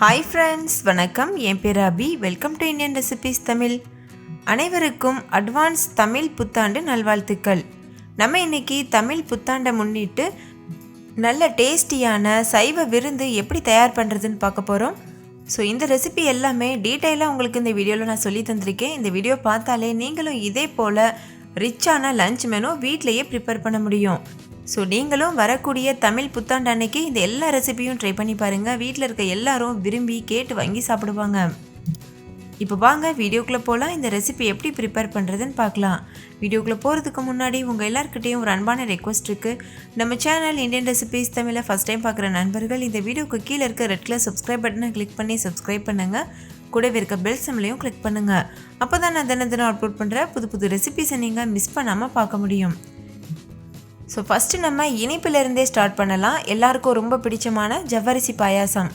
Hi friends, வணக்கம். என் பேர் Abhi. Welcome to Indian recipes Tamil. அனைவருக்கும் அட்வான்ஸ் தமிழ் புத்தாண்டு நல்வாழ்த்துக்கள். நம்ம இன்றைக்கி தமிழ் புத்தாண்டை முன்னிட்டு நல்ல டேஸ்டியான சைவ விருந்து எப்படி தயார் பண்ணுறதுன்னு பார்க்க போகிறோம். ஸோ இந்த ரெசிபி எல்லாமே டீட்டெயிலாக உங்களுக்கு இந்த வீடியோவில் நான் சொல்லி தந்திருக்கேன். இந்த வீடியோ பார்த்தாலே நீங்களும் இதே போல் ரிச்சான லஞ்ச் மெனு வீட்டிலையே ப்ரிப்பேர் பண்ண முடியும். ஸோ நீங்களும் வரக்கூடிய தமிழ் புத்தாண்டு அன்னைக்கு இந்த எல்லா ரெசிபியும் ட்ரை பண்ணி பாருங்கள். வீட்டில் இருக்க எல்லாரும் விரும்பி கேட்டு வாங்கி சாப்பிடுவாங்க. இப்போ வாங்க வீடியோக்குள்ளே போகலாம். இந்த ரெசிபி எப்படி ப்ரிப்பேர் பண்ணுறதுன்னு பார்க்கலாம். வீடியோக்குள்ளே போகிறதுக்கு முன்னாடி உங்கள் எல்லாருக்கிட்டையும் ஒரு அன்பான ரெக்வஸ்ட் இருக்குது. நம்ம சேனல் இந்தியன் ரெசிபீஸ் தமிழை ஃபஸ்ட் டைம் பார்க்குற நண்பர்கள் இந்த வீடியோக்கு கீழே இருக்க ரெட் கலர் சப்ஸ்கிரைப் பட்டனை கிளிக் பண்ணி சப்ஸ்கிரைப் பண்ணுங்கள். கூடவே இருக்க பெல் சிம்லையும் கிளிக் பண்ணுங்கள். அப்போ தான் நான் தினம் அப்லோட் பண்ணுற புது ரெசிபிஸை நீங்கள் மிஸ் பண்ணாமல் பார்க்க முடியும். ஸோ ஃபஸ்ட்டு நம்ம இனிப்பிலிருந்தே ஸ்டார்ட் பண்ணலாம். எல்லாருக்கும் ரொம்ப பிடிச்சமான ஜவ்வரிசி பாயாசம்.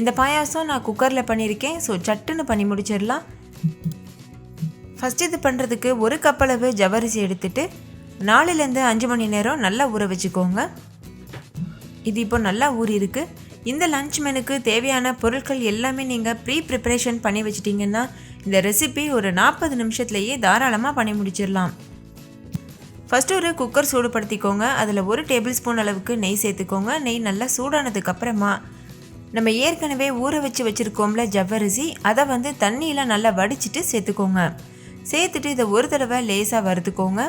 இந்த பாயாசம் நான் குக்கரில் பண்ணியிருக்கேன். ஸோ சட்டுன்னு பண்ணி முடிச்சிடலாம். ஃபஸ்ட்டு இது பண்ணுறதுக்கு 1 கப் அளவு ஜவ்வரிசி எடுத்துகிட்டு 4லேருந்து 5 மணி நேரம் நல்லா ஊற வச்சுக்கோங்க. இது இப்போ நல்லா ஊறி இருக்குது. இந்த லன்ச் மெனுக்கு தேவையான பொருட்கள் எல்லாமே நீங்கள் ப்ரிப்ரேஷன் பண்ணி வச்சிட்டிங்கன்னா இந்த ரெசிபி ஒரு 40 நிமிஷத்துலேயே தாராளமாக பண்ணி முடிச்சிடலாம். ஃபஸ்ட்டு ஒரு குக்கர் சூடுபடுத்திக்கோங்க. அதில் 1 டேபிள் ஸ்பூன் அளவுக்கு நெய் சேர்த்துக்கோங்க. நெய் நல்லா சூடானதுக்கப்புறமா நம்ம ஏற்கனவே ஊற வச்சுருக்கோம்ல ஜவ்வரிசி, அதை தண்ணியில் நல்லா வடிச்சிட்டு சேர்த்துக்கோங்க. சேர்த்துட்டு இதை ஒரு தடவை லேசாக வறுத்துக்கோங்க.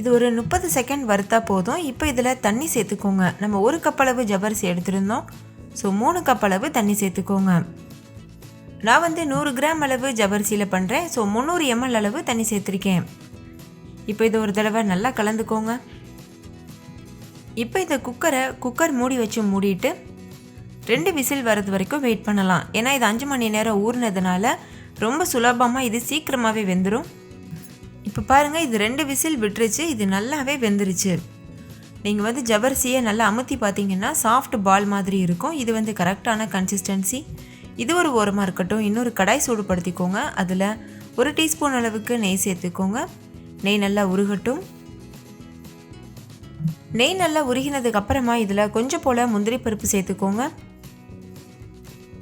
இது ஒரு 30 செகண்ட் வறுத்தா போதும். இப்போ இதில் தண்ணி சேர்த்துக்கோங்க. நம்ம 1 கப் அளவு ஜவ்வரிசி எடுத்துருந்தோம். ஸோ 3 கப் அளவு தண்ணி சேர்த்துக்கோங்க. நான் 100 கிராம் அளவு ஜவ்வரிசியில் பண்ணுறேன். ஸோ 300 ml அளவு தண்ணி சேர்த்துருக்கேன். இப்போ இதை ஒரு தடவை நல்லா கலந்துக்கோங்க. இப்போ இந்த குக்கர் மூடி வச்சு மூடிட்டு 2 விசில் வர்றது வரைக்கும் வெயிட் பண்ணலாம். ஏன்னா இது 5 மணி நேரம் ஊறினதுனால ரொம்ப சுலபமாக இது சீக்கிரமாகவே வெந்துடும். இப்போ பாருங்கள், இது 2 விசில் விட்டுருச்சு. இது நல்லாவே வெந்துருச்சு. நீங்கள் ஜவ்வரிசியை நல்லா அமுத்தி பார்த்தீங்கன்னா சாஃப்ட் பால் மாதிரி இருக்கும். இது கரெக்டான கன்சிஸ்டன்சி. இது ஒரு ஓரமாக இருக்கட்டும். இன்னொரு கடாய் சூடுபடுத்திக்கோங்க. அதில் 1 டீஸ்பூன் அளவுக்கு நெய் சேர்த்துக்கோங்க. நெய் நல்லா உருகட்டும். நெய் நல்லா உருகினதுக்கு அப்புறமா இதில் கொஞ்சம் போல் முந்திரி பருப்பு சேர்த்துக்கோங்க.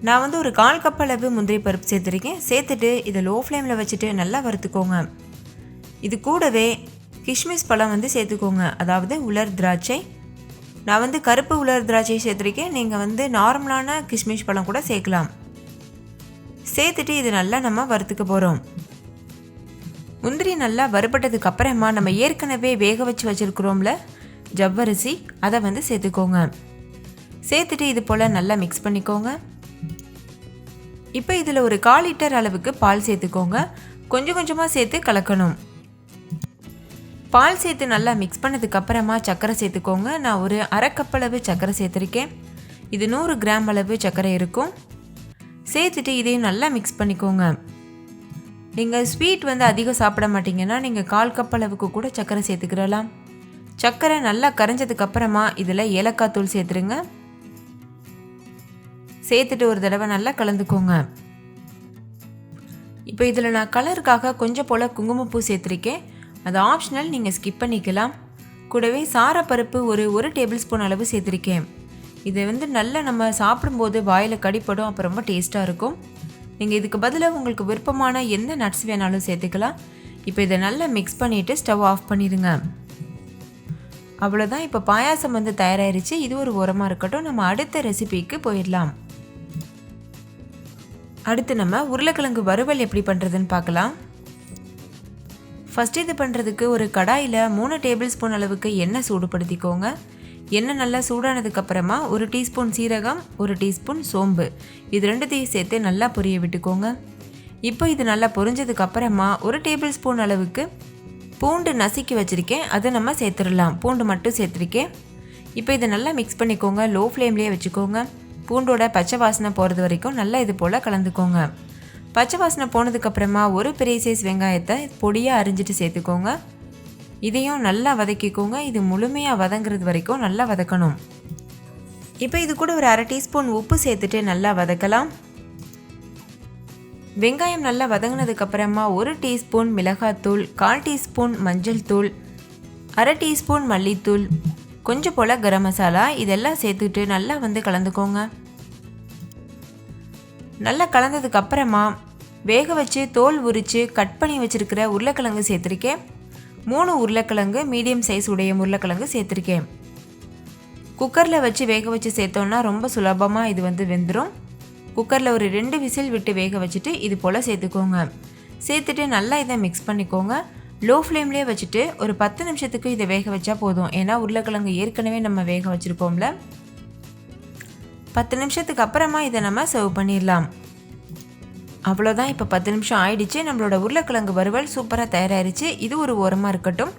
நான் ஒரு 1/4 கப் அளவு முந்திரி பருப்பு சேர்த்துருக்கேன். சேர்த்துட்டு இதை லோ ஃப்ளேமில் வச்சுட்டு நல்லா வறுத்துக்கோங்க. இது கூடவே கிஷ்மிஷ் பழம் சேர்த்துக்கோங்க. அதாவது உலர் திராட்சை. நான் கருப்பு உலர் திராட்சை சேர்த்துருக்கேன். நீங்கள் நார்மலான கிஷ்மிஷ் பழம் கூட சேர்க்கலாம். சேர்த்துட்டு இது நல்லா நம்ம வறுத்துக்க போகிறோம். முந்திரி நல்லா வறுபட்டதுக்கு அப்புறமா நம்ம ஏற்கனவே வேக வச்சுருக்கிறோம்ல ஜவ்வரிசி, அதை சேர்த்துக்கோங்க. சேர்த்துட்டு இது போல் நல்லா மிக்ஸ் பண்ணிக்கோங்க. இப்போ இதில் ஒரு 1/4 லிட்டர் அளவுக்கு பால் சேர்த்துக்கோங்க. கொஞ்சம் கொஞ்சமாக சேர்த்து கலக்கணும். பால் சேர்த்து நல்லா மிக்ஸ் பண்ணதுக்கப்புறமா சர்க்கரை சேர்த்துக்கோங்க. நான் ஒரு 1/2 கப் அளவு சர்க்கரை சேர்த்துருக்கேன். இது 100 கிராம் அளவு சர்க்கரை இருக்கும். சேர்த்துட்டு இதையும் நல்லா மிக்ஸ் பண்ணிக்கோங்க. நீங்கள் ஸ்வீட் அதிகம் சாப்பிட மாட்டிங்கன்னா நீங்கள் 1/4 கப் அளவுக்கு கூட சர்க்கரை சேர்த்துக்கிறலாம். சர்க்கரை நல்லா கரைஞ்சதுக்கப்புறமா இதில் ஏலக்காய் தூள் சேர்த்துருங்க. சேர்த்துட்டு ஒரு தடவை நல்லா கலந்துக்கோங்க. இப்போ இதில் நான் கலருக்காக கொஞ்சம் போல் குங்குமப்பூ சேர்த்துருக்கேன். அது ஆப்ஷனல், நீங்கள் ஸ்கிப் பண்ணிக்கலாம். கூடவே சாரப்பருப்பு ஒரு டேபிள் ஸ்பூன் அளவு சேர்த்துருக்கேன். இது நல்லா நம்ம சாப்பிடும்போது வாயில் கடிப்படும். அப்போ ரொம்ப டேஸ்ட்டாக இருக்கும். நீங்கள் இதுக்கு பதிலாக உங்களுக்கு விருப்பமான எந்த நட்ஸ் வேணாலும் சேர்த்துக்கலாம். இப்போ இதை நல்லா மிக்ஸ் பண்ணிவிட்டு ஸ்டவ் ஆஃப் பண்ணிடுங்க. அவ்வளோதான். இப்போ பாயாசம் தயாராகிருச்சு. இது ஒரு ஓரமாக இருக்கட்டும். நம்ம அடுத்த ரெசிபிக்கு போயிடலாம். அடுத்து நம்ம உருளைக்கிழங்கு வறுவல் எப்படி பண்ணுறதுன்னு பார்க்கலாம். ஃபஸ்ட்டு இது பண்ணுறதுக்கு ஒரு கடாயில் 3 டேபிள் ஸ்பூன் அளவுக்கு எண்ணெய் சூடுபடுத்திக்கோங்க. எண்ணெய் நல்லா சூடானதுக்கப்புறமா 1 டீஸ்பூன் சீரகம், 1 டீஸ்பூன் சோம்பு, இது 2த்தையும் சேர்த்து நல்லா பொரிய விட்டுக்கோங்க. இப்போ இது நல்லா பொரிஞ்சதுக்கப்புறமா 1 டேபிள் ஸ்பூன் அளவுக்கு பூண்டு நசுக்கி வச்சுருக்கேன். அதை நம்ம சேர்த்துடலாம். பூண்டு மட்டும் சேர்த்துருக்கேன். இப்போ இதை நல்லா மிக்ஸ் பண்ணிக்கோங்க. லோ ஃப்ளேம்லேயே வச்சுக்கோங்க. பூண்டோட பச்சை வாசனை போகிறது வரைக்கும் நல்லா இது போல் கலந்துக்கோங்க. பச்சை வாசனை போனதுக்கப்புறமா 1 பெரிய சைஸ் வெங்காயத்தை பொடியாக அரிஞ்சிட்டு சேர்த்துக்கோங்க. இதையும் நல்லா வதக்கிக்கோங்க. இது முழுமையாக வதங்கிறது வரைக்கும் நல்லா வதக்கணும். இப்போ இது கூட ஒரு 1/2 டீஸ்பூன் உப்பு சேர்த்துட்டு நல்லா வதக்கலாம். வெங்காயம் நல்லா வதங்கினதுக்கப்புறமா 1 டீஸ்பூன் மிளகாத்தூள், 1/4 டீஸ்பூன் மஞ்சள் தூள், 1/2 டீஸ்பூன் மல்லித்தூள், கொஞ்சம் போல் கரம் மசாலா இதெல்லாம் சேர்த்துட்டு நல்லா கலந்துக்கோங்க. நல்லா கலந்ததுக்கு அப்புறமா வேக வச்சு தோல் உரித்து கட் பண்ணி வச்சுருக்கிற உருளைக்கிழங்கு சேர்த்துருக்கேன். 3 உருளைக்கிழங்கு மீடியம் சைஸ் உடைய உருளைக்கிழங்கு சேர்த்துருக்கேன். குக்கரில் வச்சு வேக வச்சு சேர்த்தோன்னா ரொம்ப சுலபமாக இது வந்து வெந்துடும். குக்கரில் ஒரு 2 விசில் விட்டு வேக வச்சுட்டு இது போல் சேர்த்துக்கோங்க. சேர்த்துட்டு நல்லா இதை மிக்ஸ் பண்ணிக்கோங்க. லோ ஃப்ளேம்லேயே வச்சுட்டு ஒரு 10 நிமிஷத்துக்கு இதை வேக வச்சா போதும். ஏன்னா உருளைக்கிழங்கு ஏற்கனவே நம்ம வேக வச்சுருக்கோம்ல. 10 நிமிஷத்துக்கு அப்புறமா இதை நம்ம சர்வ் பண்ணிடலாம். அவ்வளோதான். இப்போ 10 நிமிஷம் ஆயிடுச்சு. நம்மளோட உருளைக்கிழங்கு வறுவல் சூப்பராக தயாராகிடுச்சு. இது ஒரு ஓரமாக இருக்கட்டும்.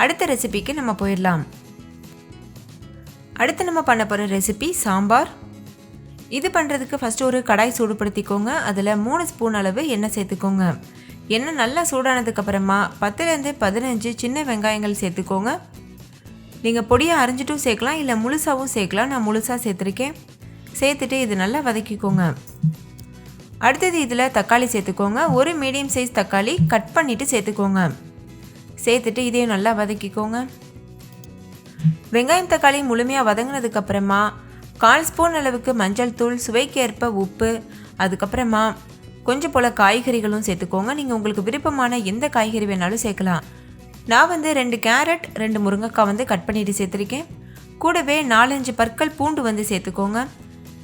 அடுத்த ரெசிபிக்கு நம்ம போயிடலாம். அடுத்து நம்ம பண்ண போகிற ரெசிபி சாம்பார். இது பண்ணுறதுக்கு ஃபஸ்ட்டு ஒரு கடாய் சூடுபடுத்திக்கோங்க. அதில் 3 ஸ்பூன் அளவு எண்ணெய் சேர்த்துக்கோங்க. எண்ணெய் நல்லா சூடானதுக்கப்புறமா 10லேருந்து 15 சின்ன வெங்காயங்கள் சேர்த்துக்கோங்க. நீங்கள் பொடியை அரைஞ்சிட்டும் சேர்க்கலாம், இல்லை முழுசாகவும் சேர்க்கலாம். நான் முழுசாக சேர்த்துருக்கேன். சேர்த்துட்டு இது நல்லா வதக்கிக்கோங்க. அடுத்தது இதில் தக்காளி சேர்த்துக்கோங்க. ஒரு மீடியம் சைஸ் தக்காளி கட் பண்ணிவிட்டு சேர்த்துக்கோங்க. சேர்த்துட்டு இதையும் நல்லா வதக்கிக்கோங்க. வெங்காயம் தக்காளி முழுமையாக வதங்கினதுக்கப்புறமா 1/4 ஸ்பூன் அளவுக்கு மஞ்சள் தூள், சுவைக்கேற்ப உப்பு, அதுக்கப்புறமா கொஞ்சம் போல் காய்கறிகளும் சேர்த்துக்கோங்க. நீங்கள் உங்களுக்கு விருப்பமான எந்த காய்கறி வேணாலும் சேர்க்கலாம். நான் வந்து 2 கேரட் 2 முருங்கைக்காய் வந்து கட் பண்ணிவிட்டு சேர்த்துருக்கேன். கூடவே 4-5 பற்கள் பூண்டு வந்து சேர்த்துக்கோங்க.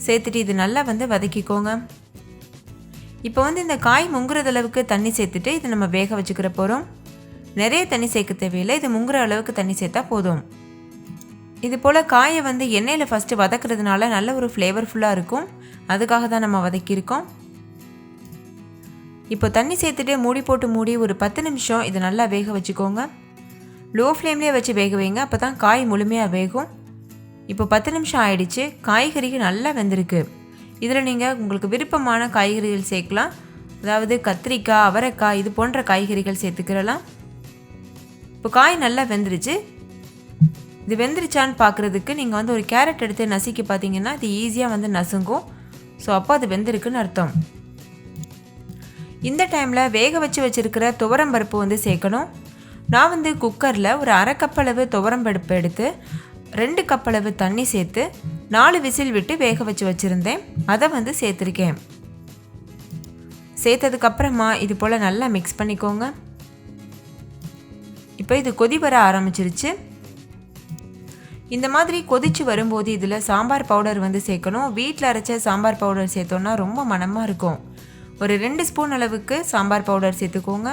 சேர்த்துட்டு இது நல்லா வந்து வதக்கிக்கோங்க. இப்போ வந்து இந்த காய் முங்குறது அளவுக்கு தண்ணி சேர்த்துட்டு இதை நம்ம வேக வச்சுக்கிற போகிறோம். நிறைய தண்ணி சேர்க்க தேவையில்லை. இது முங்குற அளவுக்கு தண்ணி சேர்த்தா போதும். இது போல் காயை வந்து எண்ணெயில் ஃபஸ்ட்டு வதக்கிறதுனால நல்ல ஒரு ஃப்ளேவர்ஃபுல்லாக இருக்கும். அதுக்காக தான் நம்ம வதக்கியிருக்கோம். இப்போ தண்ணி சேர்த்துட்டு மூடி போட்டு மூடி ஒரு 10 நிமிஷம் இதை நல்லா வேக வச்சுக்கோங்க. லோ ஃப்ளேம்லேயே வச்சு வேக வைங்க. அப்போ தான் காய் முழுமையாக வேகும். இப்போ 10 நிமிஷம் ஆயிடுச்சு. காய்கறிக்கு நல்லா வெந்திருக்கு. இதில் நீங்கள் உங்களுக்கு விருப்பமான காய்கறிகள் சேர்க்கலாம். அதாவது கத்திரிக்காய், அவரைக்காய் இது போன்ற காய்கறிகள் சேர்த்துக்கிறலாம். இப்போ காய் நல்லா வெந்துருச்சு. இது வெந்துருச்சான்னு பார்க்குறதுக்கு நீங்கள் வந்து ஒரு கேரட் எடுத்து நசுக்கி பார்த்தீங்கன்னா இது ஈஸியாக வந்து நசுங்கும். ஸோ அப்போ அது வெந்திருக்குன்னு அர்த்தம். இந்த டைமில் வேக வச்சுருக்கிற துவரம்பருப்பு வந்து சேர்க்கணும். நான் வந்து குக்கரில் ஒரு 1/2 கப் அளவு துவரம்பருப்பு எடுத்து 2 கப் அளவு தண்ணி சேர்த்து 4 விசில் விட்டு வேக வச்சுருந்தேன். அதை வந்து சேர்த்துருக்கேன். சேர்த்ததுக்கப்புறமா இது போல் நல்லா மிக்ஸ் பண்ணிக்கோங்க. இப்போ இது கொதி வர ஆரம்பிச்சிருச்சு. இந்த மாதிரி கொதிச்சு வரும்போது இதில் சாம்பார் பவுடர் வந்து சேர்க்கணும். வீட்டில் அரைச்ச சாம்பார் பவுடர் சேர்த்தோன்னா ரொம்ப மணமாக இருக்கும். ஒரு 2 ஸ்பூன் அளவுக்கு சாம்பார் பவுடர் சேர்த்துக்கோங்க.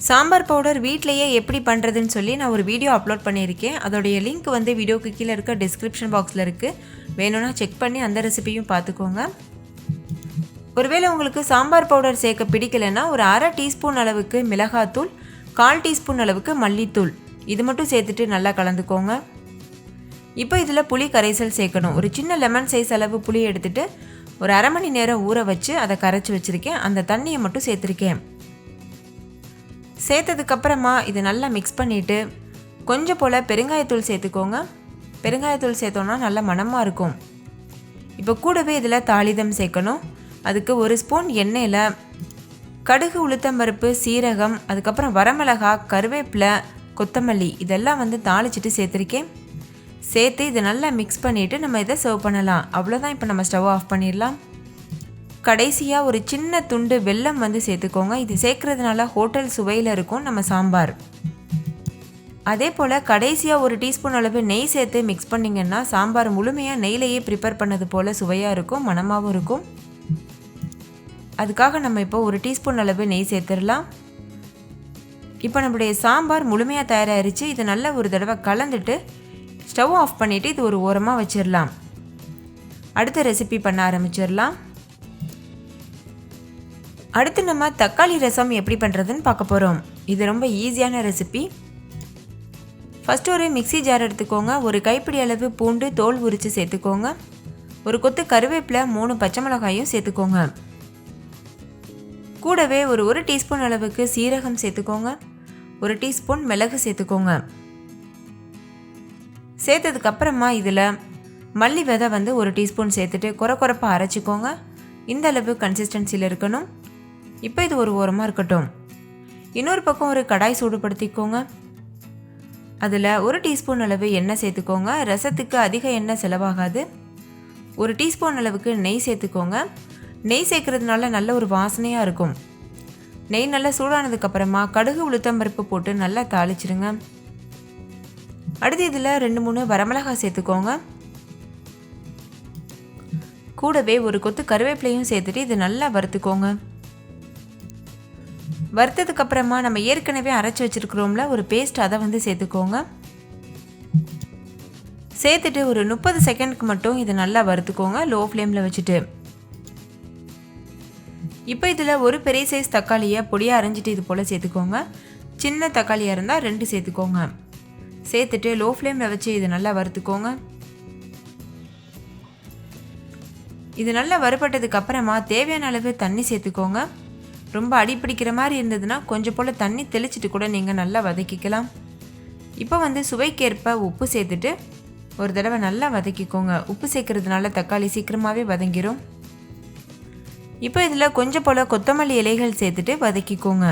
சாம்பார் பவுடர் வீட்டிலையே எப்படி பண்ணுறதுன்னு சொல்லி நான் ஒரு வீடியோ அப்லோட் பண்ணியிருக்கேன். அதோடைய லிங்க் வந்து வீடியோக்கு கீழே இருக்க டிஸ்கிரிப்ஷன் பாக்ஸில் இருக்குது. வேணும்னா செக் பண்ணி அந்த ரெசிபியும் பார்த்துக்கோங்க. ஒருவேளை உங்களுக்கு சாம்பார் பவுடர் சேர்க்க பிடிக்கலைன்னா ஒரு 1/2 டீஸ்பூன் அளவுக்கு மிளகாத்தூள், 1/4 டீஸ்பூன் அளவுக்கு மல்லித்தூள் இது மட்டும் சேர்த்துட்டு நல்லா கலந்துக்கோங்க. இப்போ இதில் புளி கரைசல் சேர்க்கணும். ஒரு சின்ன லெமன் சைஸ் அளவு புளி எடுத்துகிட்டு ஒரு 1/2 மணி நேரம் ஊற வச்சு அதை கரைச்சி வச்சுருக்கேன். அந்த தண்ணியை மட்டும் சேர்த்துருக்கேன். சேர்த்ததுக்கப்புறமா இது நல்லா மிக்ஸ் பண்ணிவிட்டு கொஞ்சம் போல் பெருங்காயத்தூள் சேர்த்துக்கோங்க. பெருங்காயத்தூள் சேர்த்தோன்னா நல்லா மணமாக இருக்கும். இப்போ கூடவே இதில் தாளிதம் சேர்க்கணும். அதுக்கு 1 ஸ்பூன் எண்ணெயில் கடுகு, உளுத்தம்பருப்பு, சீரகம், அதுக்கப்புறம் வரமிளகாய், கருவேப்பிலை, கொத்தமல்லி இதெல்லாம் வந்து தாளிச்சிட்டு சேர்த்துருக்கேன். சேர்த்து இதை நல்லா மிக்ஸ் பண்ணிவிட்டு நம்ம இதை சர்வ் பண்ணலாம். அவ்வளோதான். இப்போ நம்ம ஸ்டவ் ஆஃப் பண்ணிடலாம். கடைசியாக ஒரு சின்ன துண்டு வெல்லம் வந்து சேர்த்துக்கோங்க. இது சேர்க்குறதுனால ஹோட்டல் சுவையில் இருக்கும் நம்ம சாம்பார். அதே போல் கடைசியாக ஒரு டீஸ்பூன் அளவு நெய் சேர்த்து மிக்ஸ் பண்ணிங்கன்னா சாம்பார் முழுமையாக நெய்லையே ப்ரிப்பேர் பண்ணது போல் சுவையாக இருக்கும், மணமாகவும் இருக்கும். அதுக்காக நம்ம இப்போ ஒரு டீஸ்பூன் அளவு நெய் சேர்த்துடலாம். இப்போ நம்மளுடைய சாம்பார் முழுமையாக தயாராகிருச்சு. இதை நல்லா ஒரு தடவை கலந்துட்டு ஸ்டவ் ஆஃப் பண்ணிவிட்டு இது ஒரு ஓரமாக வச்சிடலாம். அடுத்த ரெசிபி பண்ண ஆரம்பிச்சிடலாம். அடுத்து நம்ம தக்காளி ரசம் எப்படி பண்ணுறதுன்னு பார்க்க போகிறோம். இது ரொம்ப ஈஸியான ரெசிபி. ஃபஸ்ட்டு ஒரு மிக்ஸி ஜார் எடுத்துக்கோங்க. ஒரு கைப்பிடி அளவு பூண்டு தோல் உரித்து சேர்த்துக்கோங்க. ஒரு கொத்து கருவேப்பிலை, 3 பச்சை மிளகாயும் சேர்த்துக்கோங்க. கூடவே ஒரு 1 டீஸ்பூன் அளவுக்கு சீரகம் சேர்த்துக்கோங்க. 1 டீஸ்பூன் மிளகு சேர்த்துக்கோங்க. சேர்த்ததுக்கப்புறமா இதில் மல்லி விதை வந்து 1 டீஸ்பூன் சேர்த்துட்டு குறப்பாக அரைச்சிக்கோங்க. இந்த அளவு கன்சிஸ்டன்சியில் இருக்கணும். இப்போ இது ஒரு ஓரமாக இருக்கட்டும். இன்னொரு பக்கம் ஒரு கடாய் சூடுபடுத்திக்கோங்க. அதில் 1 டீஸ்பூன் அளவு எண்ணெய் சேர்த்துக்கோங்க. ரசத்துக்கு அதிக எண்ணெய் செலவாகாது. 1 டீஸ்பூன் அளவுக்கு நெய் சேர்த்துக்கோங்க. நெய் சேர்க்கறதுனால நல்ல ஒரு வாசனையாக இருக்கும். நெய் நல்லா சூடானதுக்கப்புறமா கடுகு உளுத்தம்பருப்பு போட்டு நல்லா தாளிச்சிடுங்க. அடுத்து இதில் 2-3 வரமிளகாய் சேர்த்துக்கோங்க. கூடவே ஒரு கொத்து கருவேப்பிலையும் சேர்த்துட்டு இது நல்லா வறுத்துக்கோங்க. வறுத்ததுக்கப்புறமா நம்ம ஏற்கனவே அரைச்சி வச்சுருக்கிறோம்ல ஒரு பேஸ்ட், அதை வந்து சேர்த்துக்கோங்க. சேர்த்துட்டு ஒரு 30 செகண்டுக்கு மட்டும் இது நல்லா வறுத்துக்கோங்க லோ ஃப்ளேமில் வச்சுட்டு. இப்போ இதில் ஒரு பெரிய சைஸ் தக்காளியை பொடியாக அரைஞ்சிட்டு இது போல் சேர்த்துக்கோங்க. சின்ன தக்காளியாக இருந்தால் 2 சேர்த்துக்கோங்க. சேர்த்துட்டு லோ ஃப்ளேமில் வச்சு இது நல்லா வறுத்துக்கோங்க. இது நல்லா வறுபட்டதுக்கு அப்புறமா தேவையான அளவு தண்ணி சேர்த்துக்கோங்க. ரொம்ப அடிப்பிடிக்கிற மாதிரி இருந்ததுன்னா கொஞ்சம் போல் தண்ணி தெளிச்சிட்டு கூட நீங்கள் நல்லா வதக்கிக்கலாம். இப்போ வந்து சுவைக்கேற்ப உப்பு சேர்த்துட்டு ஒரு தடவை நல்லா வதக்கிக்கோங்க. உப்பு சேர்க்கறதுனால தக்காளி சீக்கிரமாகவே வதங்கிடும். இப்போ இதில் கொஞ்சம் போல் கொத்தமல்லி இலைகள் சேர்த்துட்டு வதக்கிக்கோங்க.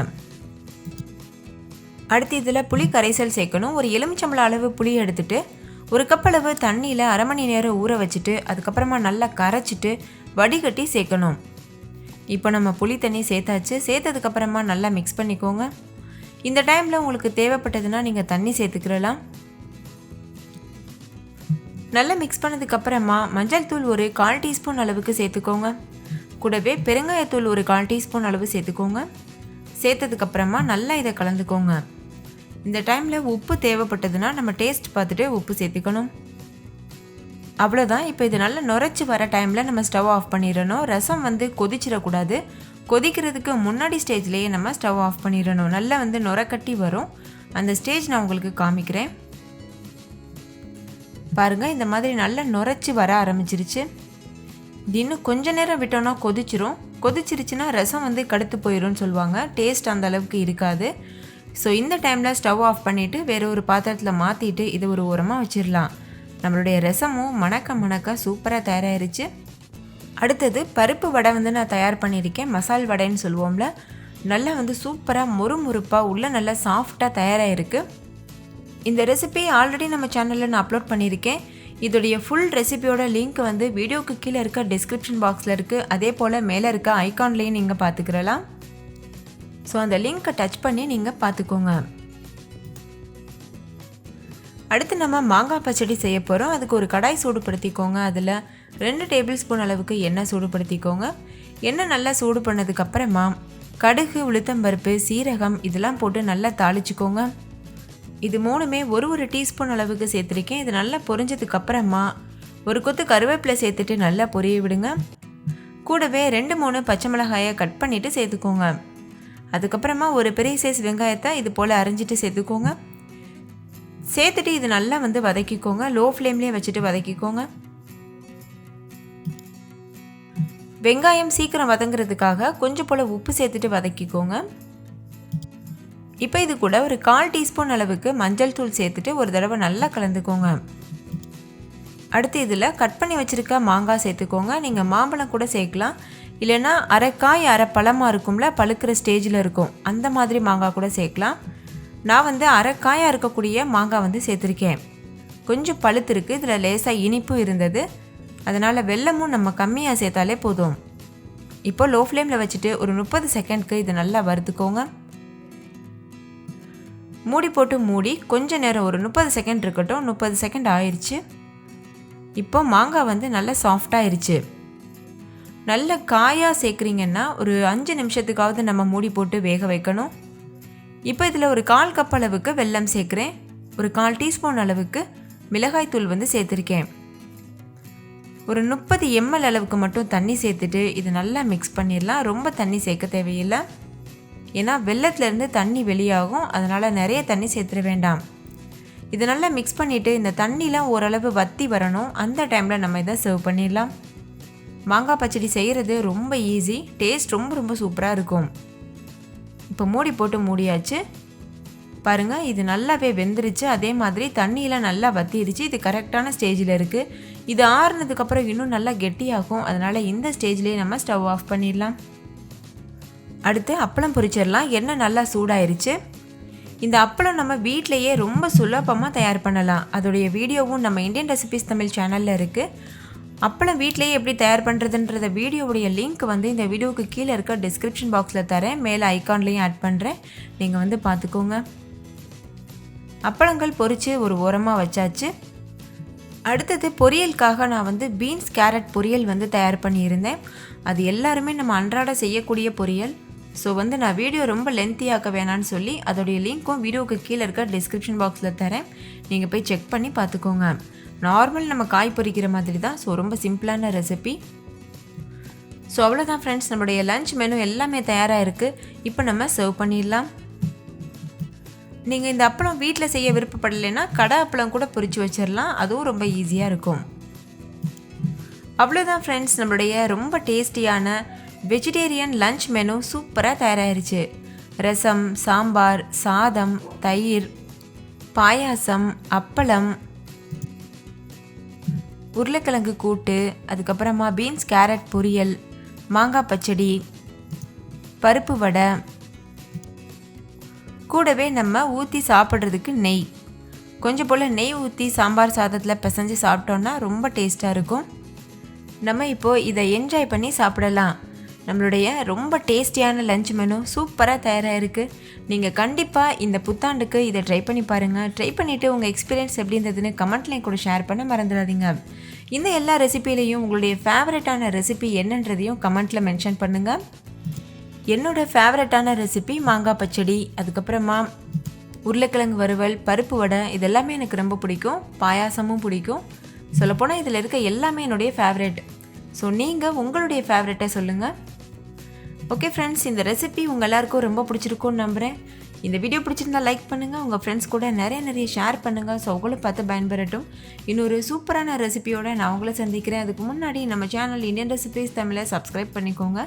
அடுத்து இதில் புளி கரைசல் சேர்க்கணும். ஒரு எலுமிச்சம்பழம் அளவு புளி எடுத்துட்டு 1 கப் அளவு தண்ணியில் அரை மணி நேரம் ஊற வச்சுட்டு அதுக்கப்புறமா நல்லா கரைச்சிட்டு வடிகட்டி சேர்க்கணும். இப்போ நம்ம புளி தண்ணி சேர்த்தாச்சு. சேர்த்ததுக்கப்புறமா நல்லா மிக்ஸ் பண்ணிக்கோங்க. இந்த டைமில் உங்களுக்கு தேவைப்பட்டதுன்னா நீங்கள் தண்ணி சேர்த்துக்கிறலாம். நல்லா மிக்ஸ் பண்ணதுக்கப்புறமா மஞ்சள் தூள் ஒரு 1/4 டீஸ்பூன் அளவுக்கு சேர்த்துக்கோங்க. கூடவே பெருங்காயத்தூள் ஒரு 1/4 டீஸ்பூன் அளவு சேர்த்துக்கோங்க. சேர்த்ததுக்கப்புறமா நல்லா இதை கலந்துக்கோங்க. இந்த டைமில் உப்பு தேவைப்பட்டதுன்னா நம்ம டேஸ்ட் பார்த்துட்டு உப்பு சேர்த்துக்கணும். அவ்வளோதான். இப்போ இது நல்லா நுரைச்சி வர டைமில் நம்ம ஸ்டவ் ஆஃப் பண்ணிடணும். ரசம் வந்து கொதிச்சிடக்கூடாது. கொதிக்கிறதுக்கு முன்னாடி ஸ்டேஜ்லேயே நம்ம ஸ்டவ் ஆஃப் பண்ணிடணும். நல்லா வந்து நுரக்கட்டி வரும். அந்த ஸ்டேஜ் நான் உங்களுக்கு காமிக்கிறேன். பாருங்கள், இந்த மாதிரி நல்லா நுரைச்சி வர ஆரம்பிச்சிருச்சு. இது இன்னும் கொஞ்ச நேரம் விட்டோன்னா கொதிச்சிரும். கொதிச்சிருச்சுன்னா ரசம் வந்து கடுத்து போயிடும்னு சொல்லுவாங்க. டேஸ்ட் அந்த அளவுக்கு இருக்காது. ஸோ இந்த டைமில் ஸ்டவ் ஆஃப் பண்ணிவிட்டு வேறு ஒரு பாத்திரத்தில் மாற்றிட்டு இது ஒரு ஓரமாக வச்சிடலாம். நம்மளுடைய ரசமும் மணக்க சூப்பராக தயாராகிருச்சு. அடுத்தது பருப்பு வடை வந்து நான் தயார் பண்ணியிருக்கேன். மசால் வடைன்னு சொல்லுவோம்ல, நல்லா வந்து சூப்பராக முறுமுறுப்பாக உள்ள நல்லா சாஃப்டாக தயாராகிருக்கு. இந்த ரெசிபி ஆல்ரெடி நம்ம சேனலில் நான் அப்லோட் பண்ணியிருக்கேன். இதோடைய ஃபுல் ரெசிபியோட லிங்க் வந்து வீடியோக்கு கீழே இருக்க டிஸ்கிரிப்ஷன் பாக்ஸில் இருக்குது. அதே போல் மேலே இருக்க ஐகான்லேயும் நீங்கள் பார்த்துக்கிறலாம். ஸோ அந்த லிங்க்கை டச் பண்ணி நீங்கள் பார்த்துக்கோங்க. அடுத்து நம்ம மாங்காய் பச்சடி செய்ய போகிறோம். அதுக்கு ஒரு கடாய் சூடுபடுத்திக்கோங்க. அதில் 2 டேபிள் ஸ்பூன் அளவுக்கு எண்ணெய் சூடுபடுத்திக்கோங்க. எண்ணெய் நல்லா சூடு பண்ணதுக்கப்புறமா கடுகு, உளுத்தம்பருப்பு, சீரகம் இதெல்லாம் போட்டு நல்லா தாளிச்சிக்கோங்க. இது 3மே ஒரு டீஸ்பூன் அளவுக்கு சேர்த்துருக்கேன். இது நல்லா பொரிஞ்சதுக்கப்புறமா ஒரு கொத்து கருவேப்பிலை சேர்த்துட்டு நல்லா பொரிய விடுங்க. கூடவே 2-3 பச்சை மிளகாயை கட் பண்ணிவிட்டு சேர்த்துக்கோங்க. அதுக்கப்புறமா ஒரு பெரிய சைஸ் வெங்காயத்தை இது போல் அரைஞ்சிட்டு சேர்த்துக்கோங்க. சேர்த்துட்டு இது நல்லா வந்து வதக்கிக்கோங்க. லோ ஃப்ளேம்லேயே வச்சுட்டு வதக்கிக்கோங்க. வெங்காயம் சீக்கிரம் வதங்கிறதுக்காக கொஞ்சம் போல் உப்பு சேர்த்துட்டு வதக்கிக்கோங்க. இப்போ இது கூட ஒரு 1/4 டீஸ்பூன் அளவுக்கு மஞ்சள் தூள் சேர்த்துட்டு ஒரு தடவை நல்லா கலந்துக்கோங்க. அடுத்து இதில் கட் பண்ணி வச்சுருக்க மாங்காய் சேர்த்துக்கோங்க. நீங்கள் மாம்பழம் கூட சேர்க்கலாம். இல்லைன்னா அரைக்காய் அரை பழமாக இருக்கும்ல, பழுக்கிற ஸ்டேஜில் இருக்கும், அந்த மாதிரி மாங்காய் கூட சேர்க்கலாம். நான் வந்து அரைக்காயாக இருக்கக்கூடிய மாங்காய் வந்து சேர்த்துருக்கேன். கொஞ்சம் பழுத்திருக்கு. இதில் லேசாக இனிப்பும் இருந்தது. அதனால் வெல்லமும் நம்ம கம்மியாக சேர்த்தாலே போதும். இப்போ லோ ஃப்ளேமில் வச்சுட்டு ஒரு 30 செகண்ட்க்கு இது நல்லா வறுத்துக்கோங்க. மூடி போட்டு மூடி கொஞ்ச நேரம் ஒரு 30 செகண்ட் இருக்கட்டும். 30 செகண்ட் ஆயிடுச்சு. இப்போ மாங்காய் வந்து நல்லா சாஃப்டாகிருச்சு. நல்ல காயாக சேர்க்குறீங்கன்னா ஒரு 5 நிமிஷத்துக்காவது நம்ம மூடி போட்டு வேக வைக்கணும். இப்போ இதில் ஒரு 1/4 கப் அளவுக்கு வெல்லம் சேர்க்குறேன். ஒரு 1/4 டீஸ்பூன் அளவுக்கு மிளகாய்த்தூள் வந்து சேர்த்துருக்கேன். ஒரு 30 ml அளவுக்கு மட்டும் தண்ணி சேர்த்துட்டு இது நல்லா மிக்ஸ் பண்ணிடலாம். ரொம்ப தண்ணி சேர்க்க தேவையில்லை. ஏன்னா வெல்லத்துலேருந்து தண்ணி வெளியாகும். அதனால் நிறைய தண்ணி சேர்த்துட வேண்டாம். இது நல்லா மிக்ஸ் பண்ணிவிட்டு இந்த தண்ணிலாம் ஓரளவு வற்றி வரணும். அந்த டைமில் நம்ம இதை சர்வ் பண்ணிடலாம். மாங்காய் பச்சடி செய்கிறது ரொம்ப ஈஸி. டேஸ்ட் ரொம்ப சூப்பராக இருக்கும். இப்போ மூடி போட்டு மூடியாச்சு. பாருங்கள், இது நல்லாவே வெந்துருச்சு. அதே மாதிரி தண்ணியெலாம் நல்லா வற்றிடுச்சு. இது கரெக்டான ஸ்டேஜில் இருக்குது. இது ஆறுனதுக்கப்புறம் இன்னும் நல்லா கெட்டியாகும். அதனால் இந்த ஸ்டேஜ்லேயே நம்ம ஸ்டவ் ஆஃப் பண்ணிடலாம். அடுத்து அப்பளம் பொரிச்சிடலாம். எண்ணெய் நல்லா சூடாயிருச்சு. இந்த அப்பளம் நம்ம வீட்டிலையே ரொம்ப சுலபமாக தயார் பண்ணலாம். அதோடைய வீடியோவும் நம்ம இந்தியன் ரெசிபிஸ் தமிழ் சேனலில் இருக்குது. அப்பளம் வீட்டிலேயே எப்படி தயார் பண்ணுறதுன்றத வீடியோவுடைய லிங்க் வந்து இந்த வீடியோவுக்கு கீழே இருக்க டிஸ்கிரிப்ஷன் பாக்ஸில் தரேன், மேலே ஐக்கான்லேயும் ஆட் பண்ணுறேன், நீங்கள் வந்து பார்த்துக்கோங்க. அப்பளங்கள் பொரித்து ஒரு ஓரமாக வச்சாச்சு. அடுத்தது பொரியலுக்காக நான் வந்து பீன்ஸ் கேரட் பொரியல் வந்து தயார் பண்ணியிருந்தேன். அது எல்லாருமே நம்ம அன்றாட செய்யக்கூடிய பொரியல். ஸோ வந்து நான் வீடியோ ரொம்ப லென்த்தியாக்க வேணான்னு சொல்லி அதோடைய லிங்க்கும் வீடியோவுக்கு கீழே இருக்க டிஸ்கிரிப்ஷன் பாக்ஸில் தரேன், நீங்கள் போய் செக் பண்ணி பார்த்துக்கோங்க. நார்மல் நம்ம காய் பொரிக்கிற மாதிரி தான். ஸோ ரொம்ப சிம்பிளான ரெசிபி. ஸோ அவ்வளோதான் ஃப்ரெண்ட்ஸ், நம்மளுடைய லஞ்ச் மெனு எல்லாமே தயாராக இருக்குது. இப்போ நம்ம சர்வ் பண்ணிடலாம். நீங்கள் இந்த அப்பளம் வீட்டில் செய்ய விருப்பப்படலைன்னா கடை அப்பளம் கூட பொரித்து வச்சிடலாம், அதுவும் ரொம்ப ஈஸியாக இருக்கும். அவ்வளோதான் ஃப்ரெண்ட்ஸ், நம்மளுடைய ரொம்ப டேஸ்டியான வெஜிடேரியன் லஞ்ச் மெனு சூப்பராக தயாராகிருச்சு. ரசம், சாம்பார், சாதம், தயிர், பாயாசம், அப்பளம், உருளைக்கிழங்கு கூட்டு, அதுக்கப்புறமா பீன்ஸ் கேரட் பொரியல், மாங்காய் பச்சடி, பருப்பு வடை, கூடவே நம்ம ஊற்றி சாப்பிட்றதுக்கு நெய், கொஞ்சம் போல் நெய் ஊற்றி சாம்பார் சாதத்தில் பிசைஞ்சு சாப்பிட்டோன்னா ரொம்ப டேஸ்ட்டாக இருக்கும். நம்ம இப்போது இதை என்ஜாய் பண்ணி சாப்பிடலாம். நம்மளுடைய ரொம்ப டேஸ்டியான லஞ்ச் மெனு சூப்பராக தயாராக இருக்குது. நீங்கள் கண்டிப்பாக இந்த புத்தாண்டுக்கு இதை ட்ரை பண்ணி பாருங்கள். ட்ரை பண்ணிவிட்டு உங்கள் எக்ஸ்பீரியன்ஸ் எப்படி இருந்ததுன்னு கமெண்ட்லேயும் கூட ஷேர் பண்ண மறந்துடாதீங்க. இந்த எல்லா ரெசிபிலையும் உங்களுடைய ஃபேவரட்டான ரெசிபி என்னன்றதையும் கமெண்ட்டில் மென்ஷன் பண்ணுங்கள். என்னோடய ஃபேவரட்டான ரெசிபி மாங்காய் பச்சடி, அதுக்கப்புறமா உருளைக்கிழங்கு வறுவல், பருப்பு வடை, இது எல்லாமே எனக்கு ரொம்ப பிடிக்கும். பாயாசமும் பிடிக்கும். சொல்லப்போனால் இதில் இருக்க எல்லாமே என்னுடைய ஃபேவரெட். ஸோ நீங்கள் உங்களுடைய ஃபேவரெட்டை சொல்லுங்கள். ஓகே ஃப்ரெண்ட்ஸ், இந்த ரெசிபி உங்கள் எல்லாருக்கும் ரொம்ப பிடிச்சிருக்கும்னு நம்புகிறேன். இந்த வீடியோ பிடிச்சிருந்தால் லைக் பண்ணுங்கள், உங்கள் ஃப்ரெண்ட்ஸ் கூட நிறைய ஷேர் பண்ணுங்கள். ஸோ உங்களை பார்த்து பயன்பெறட்டும். இன்னொரு சூப்பரான ரெசிபியோடு நான் உங்களை சந்திக்கிறேன். அதுக்கு முன்னாடி நம்ம சேனல் இந்தியன் ரெசிபீஸ் தமிழை சப்ஸ்கிரைப் பண்ணிக்கோங்க.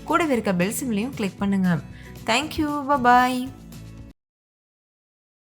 கூடவே இருக்க பெல் சிம்லையும் கிளிக் பண்ணுங்கள். தேங்க்யூ, பாய்.